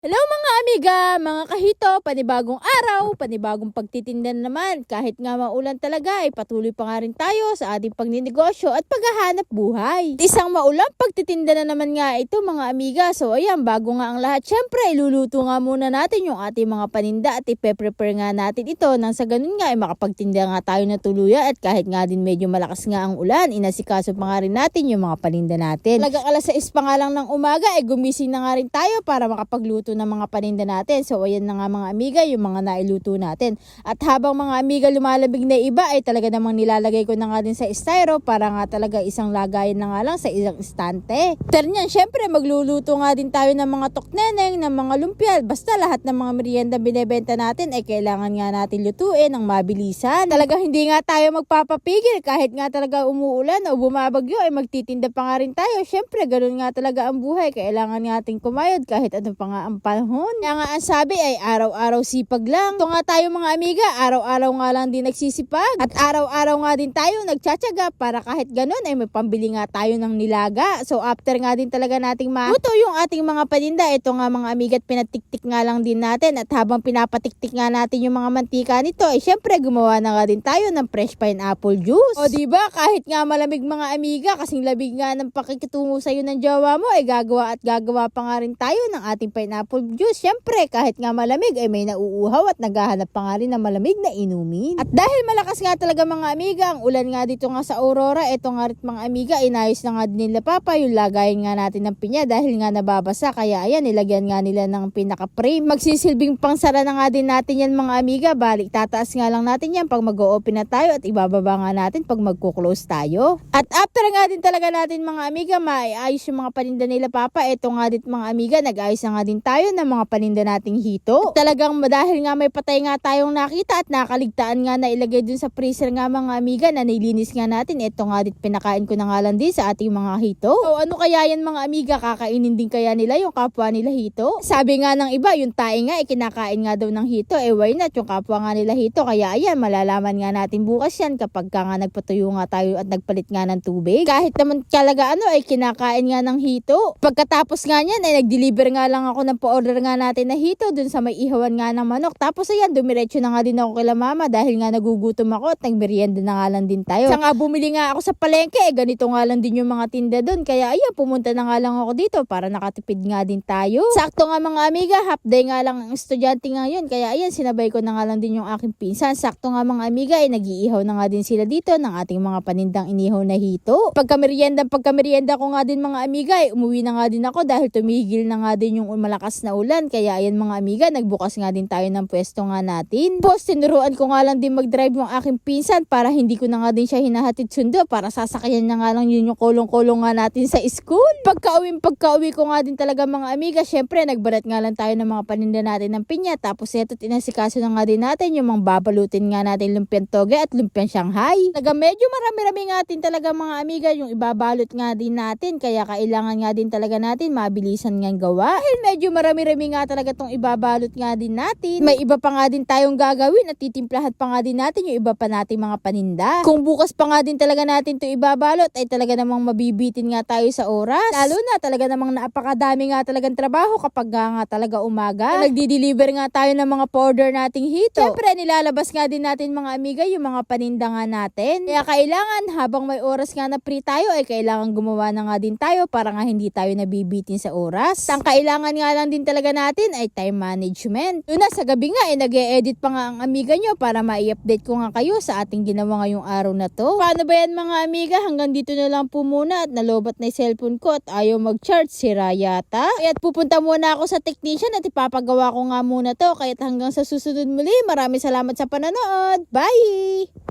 Hello mga amiga, mga kahito, panibagong araw, panibagong pagtitinda na naman. Kahit nga maulan talaga ay patuloy pa nga rin tayo sa ating pagninegosyo at paghahanap buhay. Isang maulang pagtitinda na naman nga ito mga amiga. So ayan, bago nga ang lahat, syempre iluluto nga muna natin yung ating mga paninda at ipe-prepare nga natin ito nang sa ganun nga ay makapagtinda nga tayo na tuluyan at kahit nga din medyo malakas nga ang ulan, inasikaso pa nga rin natin yung mga paninda natin. Talagang alas 6 pa nga lang ng umaga ay gumising na nga rin tayo para makapagluto ng mga paninda natin. So ayan na nga mga amiga yung mga nailuto natin. At habang mga amiga lumalamig na iba ay talaga namang nilalagay ko na nga din sa styro para nga talaga isang lagayan na nga lang sa isang istante. Pero niyan syempre magluluto nga din tayo ng mga tokneneng, ng mga lumpia. Basta lahat ng mga merienda binebenta natin ay kailangan nga natin lutuin ng mabilisan. Talaga hindi nga tayo magpapapigil kahit nga talaga umuulan o bumabagyo ay magtitinda pa nga rin tayo. Syempre ganun nga talaga ang buhay. Kailangan nating kumayod kahit ano pa nga ang panahon. Kaya nga ang sabi ay araw-araw sipag lang. Ito nga tayo mga amiga, araw-araw nga lang din nagsisipag. At araw-araw nga din tayo nagtsatsaga para kahit ganun ay may pambili nga tayo ng nilaga. So after nga din talaga nating maluto yung ating mga paninda, ito nga mga amiga at pinatiktik nga lang din natin. At habang pinapatiktik nga natin yung mga mantika nito, ay syempre gumawa na nga din tayo ng fresh pineapple juice. O diba kahit nga malamig mga amiga, kasing labig nga ng pakikitungo sa'yo ng jowa mo, ay gagawa at gagawa pa nga rin tayo ng ating pineapple juice. Siyempre, kahit nga malamig ay may nauuhaw at naghahanap pa nga rin ng malamig na inumin. At dahil malakas nga talaga mga amiga, ang ulan nga dito nga sa Aurora, eto nga rin mga amiga, inayos na nga din nila papa yung lagayin nga natin ng pinya dahil nga nababasa. Kaya ayan, nilagyan nga nila ng pinaka-frame. Magsisilbing pangsara na nga din natin yan mga amiga. Balik, tataas nga lang natin yan pag mag-o-open na tayo at ibababa nga natin pag magko-close tayo. At after nga din talaga natin mga amiga, maayos yung mga paninda nila papa. Eto nga din mga amiga, nag-ayos na nga din tayo ng mga paninda nating hito. At talagang dahil nga may patay nga tayong nakita at nakaligtaan nga na ilagay dun sa freezer nga mga amiga na nilinis nga natin. Ito nga din pinakain ko na nga lang din sa ating mga hito. So ano kaya yan mga amiga, kakainin din kaya nila yung kapwa nila hito? Sabi nga ng iba, yung tae nga kinakain nga daw ng hito. Why not yung kapwa nga nila hito? Kaya ayan, malalaman nga natin bukas yan kapag nga nagpatuyo nga tayo at nagpalit nga ng tubig. Kahit naman talaga ay kinakain nga ng hito. Pagkatapos nga niyan ay nag-deliver nga lang ako ng order nga natin na hito dun sa may ihawan nga ng manok. Tapos ayan, dumiretso na nga din ako kila mama dahil nga nagugutom ako at nagmerienda na nga lang din tayo. Sa nga bumili nga ako sa palengke, ganito nga lang din yung mga tinda dun. Kaya ayan, pumunta na nga lang ako dito para nakatipid nga din tayo. Sakto nga mga amiga, half day nga lang ang estudyante ngayon. Kaya ayan, sinabay ko na nga lang din yung aking pinsan. Sakto nga mga amiga, ay nag-iihaw na nga din sila dito ng ating mga panindang inihaw na hito. Pagkamerienda ko nga din mga amiga, ay umuwi na nga din ako dahil tumigil na nga din yung malakas na ulan. Kaya ayan mga amiga, nagbukas nga din tayo ng pwesto nga natin. Tapos tinuruan ko nga lang din mag-drive yung aking pinsan para hindi ko na nga din siya hinahatid sundo para sasakyan na nga lang yun yung kolong-kolong nga natin sa school. Pagka-uwi ko nga din talaga mga amiga, syempre nagbalat nga lang tayo ng mga paninda natin ng pinya. Tapos eto tinasikaso na nga din natin yung mga babalutin nga natin lumpiang toge at lumpiang Shanghai. Talaga medyo marami-rami nga din talaga mga amiga yung ibabalot nga din natin. Kaya kailangan nga din talaga natin mabilisan nga gawa. Dahil medyo marami-rami nga talaga tong ibabalot nga din natin. May iba pa nga din tayong gagawin at titimplahan pa nga din natin yung iba pa nating mga paninda. Kung bukas pa nga din talaga natin to ibabalot ay talaga namang mabibitin nga tayo sa oras. Lalo na talaga namang napakadami nga talagang trabaho kapag nga talaga umaga. Nagdi-deliver nga tayo ng mga powder nating hito. Siyempre nilalabas nga din natin mga amiga yung mga paninda nga natin. Kaya kailangan habang may oras nga na free tayo ay kailangan gumawa na nga din tayo para nga hindi tayo nabibitin sa oras. Ang kailangan nga lang din talaga natin ay time management. Yun na sa gabi nga ay nag-e-edit pa nga ang amiga nyo para ma-i-update ko nga kayo sa ating ginawa ngayong araw na to. Paano ba yan mga amiga? Hanggang dito na lang po muna at nalobat na yung cellphone ko at ayaw mag-charge, sira yata. Kaya pupunta muna ako sa technician at ipapagawa ko nga muna to. Kaya hanggang sa susunod muli, maraming salamat sa panonood. Bye!